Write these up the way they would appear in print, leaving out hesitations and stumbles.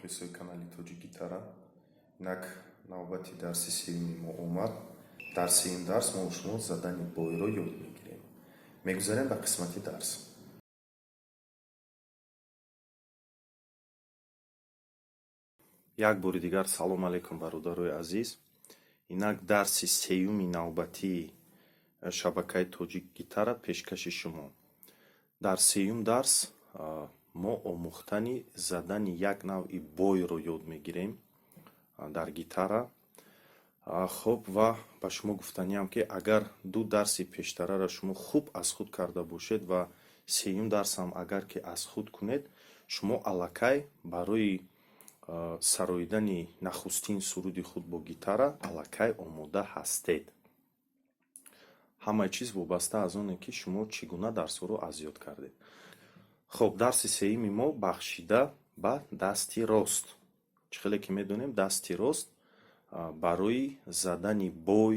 мухлисои канали Тоҷик Гитара. Инак навбати дарси сеюми мо омад. Дар сеюм дарс мо шумо задани бойро ёд мегирем. Мегузарем ба қисмати дарс. Як бори дигар салом алейкум бародарои азиз. Инак дарси сеюми навбатии шабакаи Тоҷик Гитара пешкаши шумо. Дар сеюм дарс мо омӯхтани задани як навъи бойро ёд мегирем дар гитара. Хуб, ва ба шумо гуфтаниам ки агар ду дарси пештараро шумо хуб аз худ карда бошед ва сеюм дарсам агар ки аз худ кунед, шумо аллакай барои сароидани нахустин суруди худ бо гитара аллакай омода ҳастед. Ҳамаи чиз вобаста аз оне ки шумо чӣ гуна дарсҳоро аз ёд кардед. хуб, дарси сеюми мо бахшида ба дасти рост. Чӣ хеле ки медонем дасти рост барои задани бой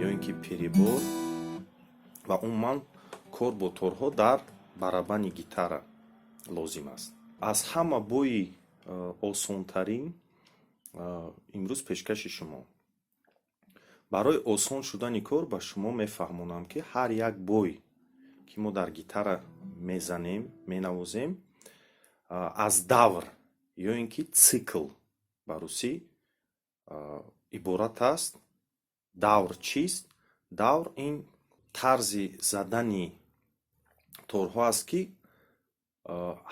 ё ин ки перебор ва умуман кор бо торҳо дар барабани гитара лозим аст. Аз ҳама бои осонтарин имрӯз пешкаши шумо. Барои осон шудани кор ба шумо мефаҳмонам ки ҳар як бой ки мо дар гитара мезанем, менавозем, аз давр ё ин ки цикл ба русӣ иборат аст. Давр чист? Давр ин тарзи задани торҳо аст ки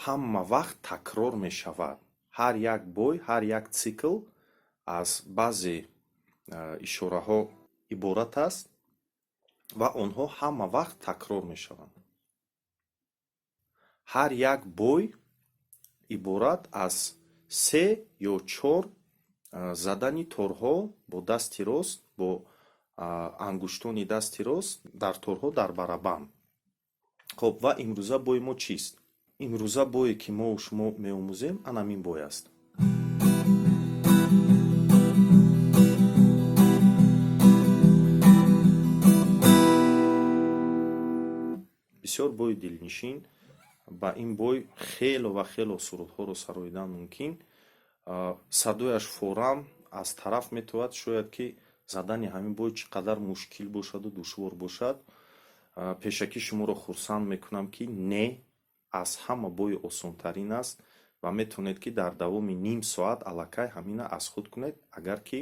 ҳама вақт такрор мешавад. Ҳар як бой, ҳар як цикл аз баъзе ишораҳо иборат аст ва онҳо ҳама вақт такрор мешаванд. Ҳар як бой иборат аз 3 ё 4 задани торҳо бо дасти рост, бо ангуштони дасти рост дар торҳо дар барабан. хуб, ва имрӯза бои мо чист? Имрӯза бое ки мо шумо меомӯзем анамин бой аст. бисёр бои дилнишин. Ба ин бой хело ва хело сурудҳоро сароидан мумкин. Садояш форам аз тараф метавад шояд ки задани ҳамин бой чӣ қадар мушкил бошаду душвор бошад. Пешакӣ шуморо хурсанд мекунам ки не, аз ҳама бои осонтарин аст ва метавонед ки дар давоми ним соат аллакай ҳамина аз худ кунед, агар ки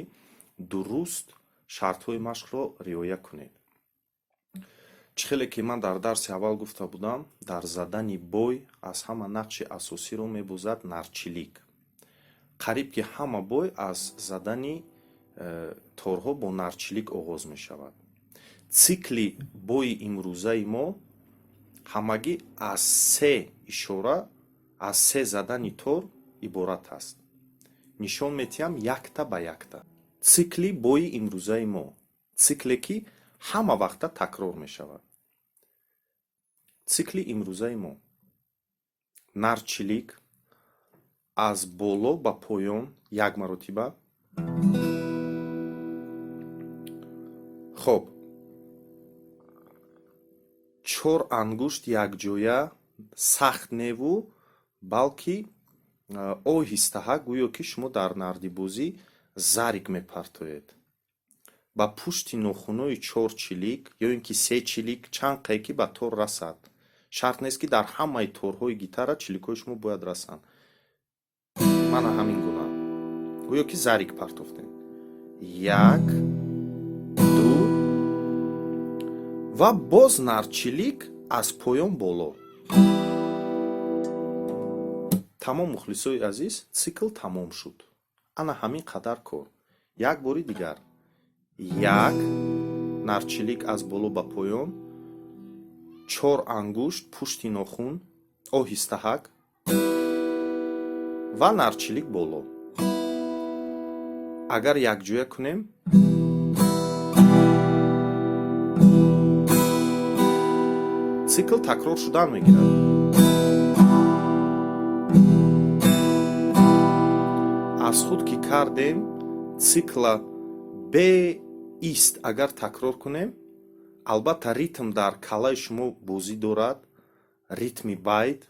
дуруст шартҳои машқро риоя кунед. Чӣ хеле ки ман дар дарси аввал гуфта будам, дар задани бой аз ҳама нақши асосиро мебозад нарчилик. қариб ки ҳама бой аз задани торҳо бо нарчилик оғоз мешавад. Цикли бои имрӯзаи мо ҳамагӣ аз 3 ишора, аз 3 задани тор иборат аст. нишон метиҳам якта ба якта. Цикли бои имрӯзаи мо, цикле ки ҳама вақта такрор мешавад. Цикли имрӯзаи мо нарчилик аз боло ба поён як маротиба. хуб, 4 ангушт якҷоя, сахт неву, балки оҳистаҳа, гӯё ки шумо дар нардибозӣ зарик мепартоед. ба пушти нохунои 4 чилик ё ин ки 3 чилик чанқе ки ба тор расад. шарт нест ки дар ҳамаи торҳои гитара чиликҳои шумо бояд расанд. мана ҳамин гуна гӯё ки зарик партофтем. 1 2 ва боз нарчилик аз поён боло. тамом мухлисои азиз, цикл тамом шуд. ана ҳамин қадар кор. як бори дигар. 1 нарчилик аз боло ба поён, 4 ангушт пушти нохун оҳистаҳак ва нарчилик боло. агар якҷоя кунем, цикл такрор шудан мегирад. аз худ ки кардем, цикла беист агар такрор кунем, албатта ритм дар калаи шумо бозӣ дорад, ритми байт.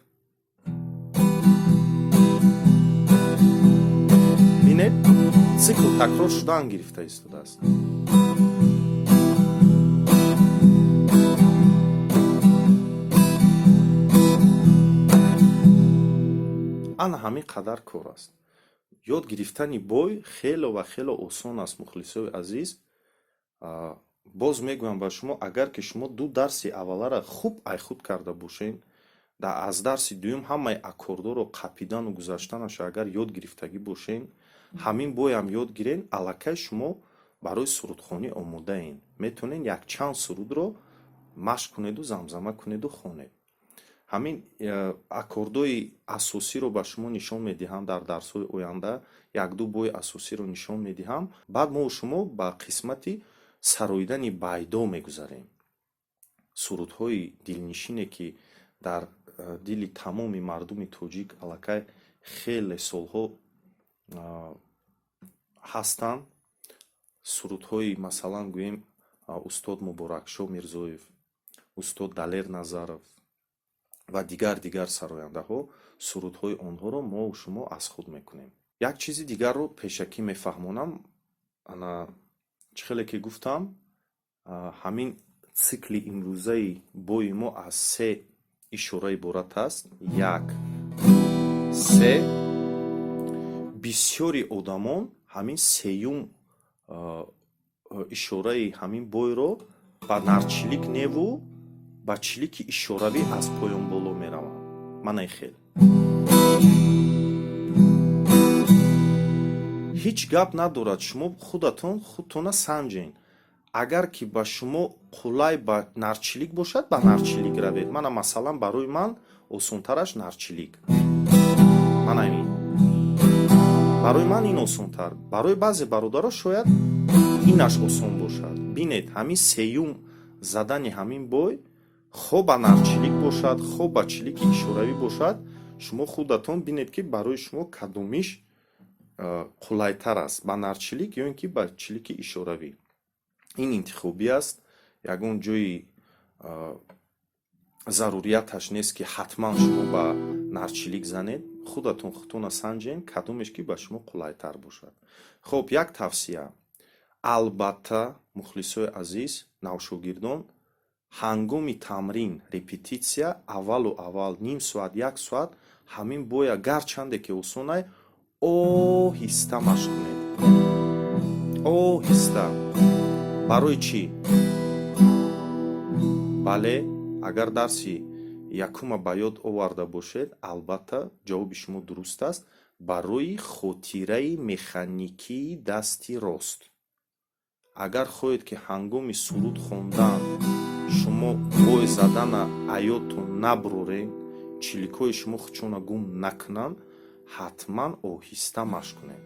бинед цикл такрор шудан гирифта истодааст. ана ҳамин қадар кор аст. ёд гирифтани бой хело ва хело осон аст. мухлисои азиз, боз мегӯям ба шумо, агар ки шумо ду дарси аввалара хуб айхуд карда бошен, аз дарси дуюм ҳамаи аккордоро қапидану гузаштанаш агар ёд гирифтагӣ бошен, ҳамин бойам ёд гирен, аллакай шумо барои сурудхонӣ омодаен. метавонен якчанд сурудро машқ кунеду замзама кунеду хонед. ҳамин аккордои асосиро ба шумо нишон медиҳам. дар дарсҳои оянда як-ду бои асосиро нишон медиҳам. баъд мо шумо ба қисмати сароидани байдо мегузарем. сурудҳои дилнишине ки дар дили тамоми мардуми тоҷик аллакай хеле солҳо ҳастанд. сурудҳои масалан гӯем устод муборакшоҳ мирзоев, устод далер назаров ва дигар сарояндаҳо, сурудҳои онҳоро мо шумо аз худ мекунем. як чизи дигарро пешакӣ мефаҳмонам. ана чӣ хеле ки гуфтам, ҳамин цикли имрӯзаи бои мо аз се ишора иборат аст. як, се. бисёри одамон ҳамин сеюм ишораи ҳамин бойро ба нарчилик неву ба чилики ишоравӣ аз поён боло мераванд. манай хел ҳеҷ гап надорад. шумо худтона санҷен. агар ки ба шумо қулай ба нарчилик бошад, ба нарчилик равед. мана масалан барои ман осонтараш нарчилик. манамин барои ман ин осонтар. барои баъзе бародаро шояд инаш осон бошад. бинед ҳамин сеюм задани ҳамин бой хо ба нарчилик бошад, хо ба чилики ишоравӣ бошад, шумо худатон бинед ки барои шумо кадомиш қулайтар аст, ба нарчилик ё ин ки ба чилики ишоравӣ. ин интихобӣ аст. ягон ҷои зарурияташ нест ки ҳатман шумо ба нарчилик занед. худтона санҷен кадомеш ки ба шумо қулайтар бошад. хуб, як тавсия. албатта мухлисои азиз, навшогирдон, ҳангоми тамрин, репетитсия, аввал ним соат, як соат ҳамин боя гарчанде ки осонай, оҳиста машқ кунед. оҳиста. барои чӣ? бале, агар дарси якума ба ёд оварда бошед, албатта ҷавоби шумо дуруст аст. барои хотираи механикии дасти рост. агар хоҳед ки ҳангоми суруд хондан шумо бой задана аёдтон набурорен, чиликҳои шумо хучона гум накунанд, ҳатман оҳиста машқ кунед.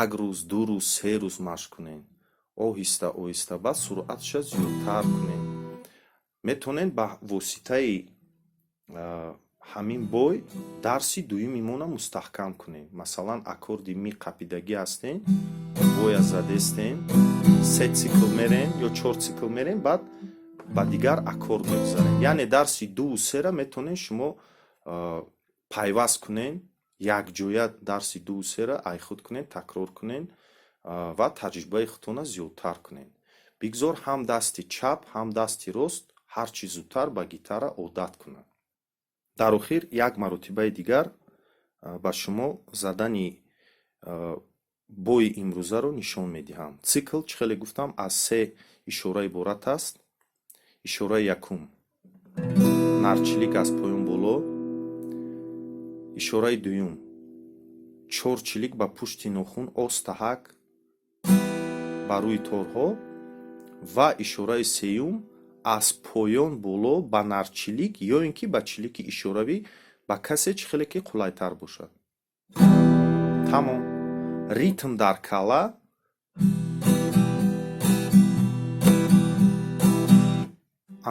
як рӯз, ду рӯз, се рӯз машқ кунед. оҳиста оҳиста, баъд суръаташа зиёдтар кунед. метавонед ба воситаи ҳамин бой дарси дуюмимона мустаҳкам кунед. масалан аккорди ми қапидагӣ ҳастен, боя задестен, се цикл мерен ё 4 цикл мерен, баъд ба дигар аккорд мегузарен. яъне дарси дуву сера метавонед шумо пайваст кунед, якҷоя дарси дуву сера айхуд кунед, такрор кунед ва таҷрибаи худтона зиёдтар кунед. бигзор ҳам дасти чап, ҳам дасти рост ҳарчи зудтар ба гитара одат кунад. дар охир як маротибаи дигар ба шумо задани бои имрӯзаро нишон медиҳам. цикл чӣ хеле гуфтам аз се ишора иборат аст. ишораи якум нарчилик аз поён боло. ишораи дуюм 4 чилик ба пушти нохун остаҳак ба рӯи торҳо ва ишораи сеюм аз поён боло ба нарчилик ё ин ки ба чилики ишоравӣ ба касе чӣ хеле ки қулайтар бошад. тамом. ритм дар кала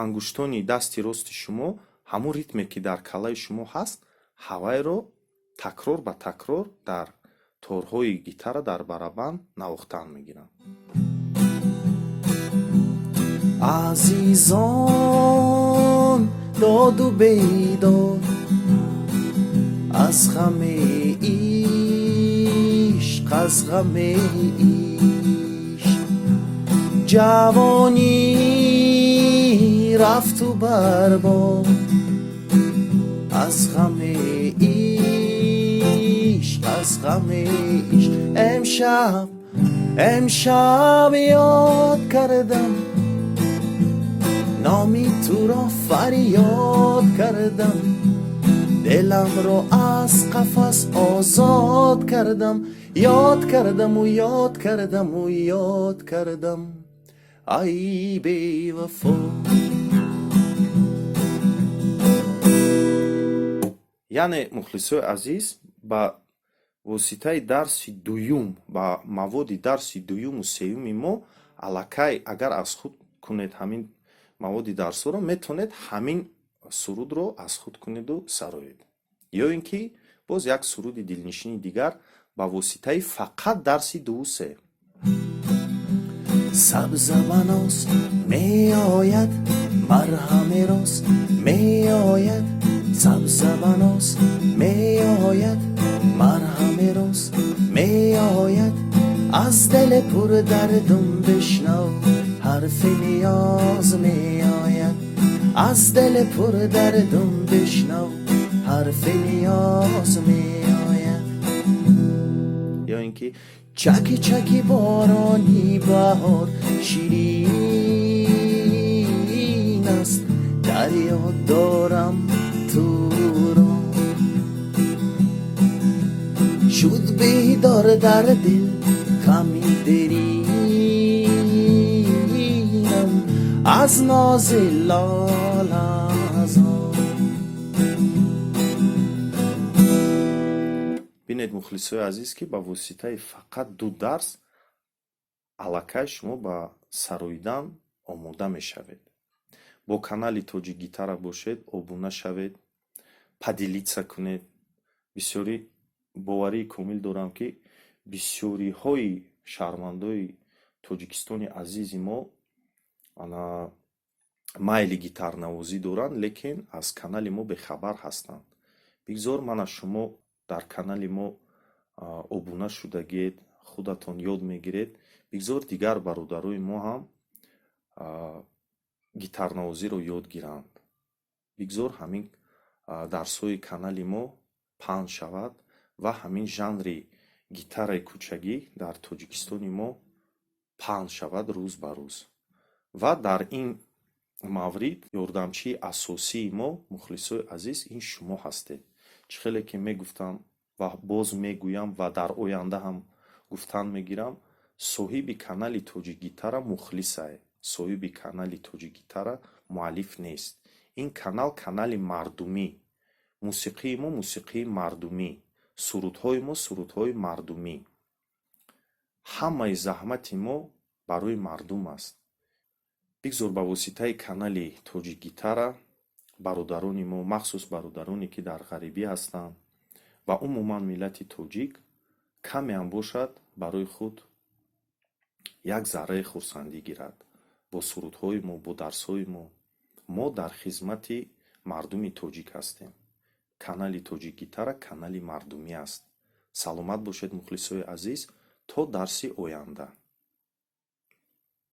ангуштони дасти рости шумо ҳамун ритме ки дар калаи шумо ҳаст, ҳавайро такрор ба такрор дар торҳои гитара дар барабанд навохтан мегиранд. азизон доду бедор аз хаме از غم عشق. جوانی رفت و برباد از غم عشق، از غم عشق. امشب یاد کردم نامی تو را فریاد کردم، دلم رو از قفس آزاد کردم، یاد کردم و یاد کردم و یاد کردم ای بی وفا. یعنی مخلصای عزیز، با واسطه درسی دویم با مواد درسی دویم و سیومی ما الکای اگر از خود کنید همین مواد درس رو، میتونید همین سرود رو از خود کنید و سرایید. یا اینکه باز یک سرود دلنشینی دیگر با واسطه فقط درسی دو سه. سبز بناس می آید مرهم راست می آید، سبز بناس می آید مرهم راست می آید، از دل پر دردم بشنو حرف نیاز می آید، از دل پر دردم بشنو حرف نیاز می آید. یا اینکه چکی چکی بارانی بهار شیرین است، دریا دارم تو را شد بیدار در دل غمی درینم از ناز لاله‌زار. بینید مخلصای عزیز که با واسطه فقط دو درس الکای شما با سرویدن آماده می شوید. با کانال توجی گیتار باشید، ابونه شوید، падилица کنید. بسیاری باوری کامل دارم که بسیاری های شهروندای توجیکستانی عزیز ما майли гитарнавозӣ доранд, лекин аз канали мо бехабар ҳастанд. бигзор ман аз шумо дар канали мо обуна шудагед, худатон ёд мегиред, бигзор дигар бародарои мо ҳам гитарнавозиро ёд гиранд. бигзор ҳамин дарсҳои канали мо паҳн шавад ва ҳамин жанри гитараи кӯчагӣ дар тоҷикистони мо паҳн шавад рӯз ба рӯз. ва дар ин маврид ёрдамчии асосии мо мухлисои азиз ин шумо ҳастед. чӣ хеле ки мегуфтам ва боз мегӯям ва дар оянда ҳам гуфтан мегирам, соҳиби канали тоҷик гитара мухлисае, соҳиби канали тоҷик гитара муаллиф нест. ин канал канали мардумӣ, мусиқии мо мусиқии мардумӣ, сурудҳои мо сурудҳои мардумӣ, ҳамаи заҳмати мо барои мардум аст. бигзор ба воситаи канали тоҷик гитара бародарони мо, махсус бародароне ки дар ғарибӣ ҳастанд ва умуман миллати тоҷик камеам бошад барои худ як зарраи хурсандӣ гирад. бо сурудҳои мо, бо дарсҳои мо дар хизмати мардуми тоҷик ҳастем. канали тоҷик гитара канали мардумӣ аст. саломат бошед мухлисои азиз, то дарси оянда.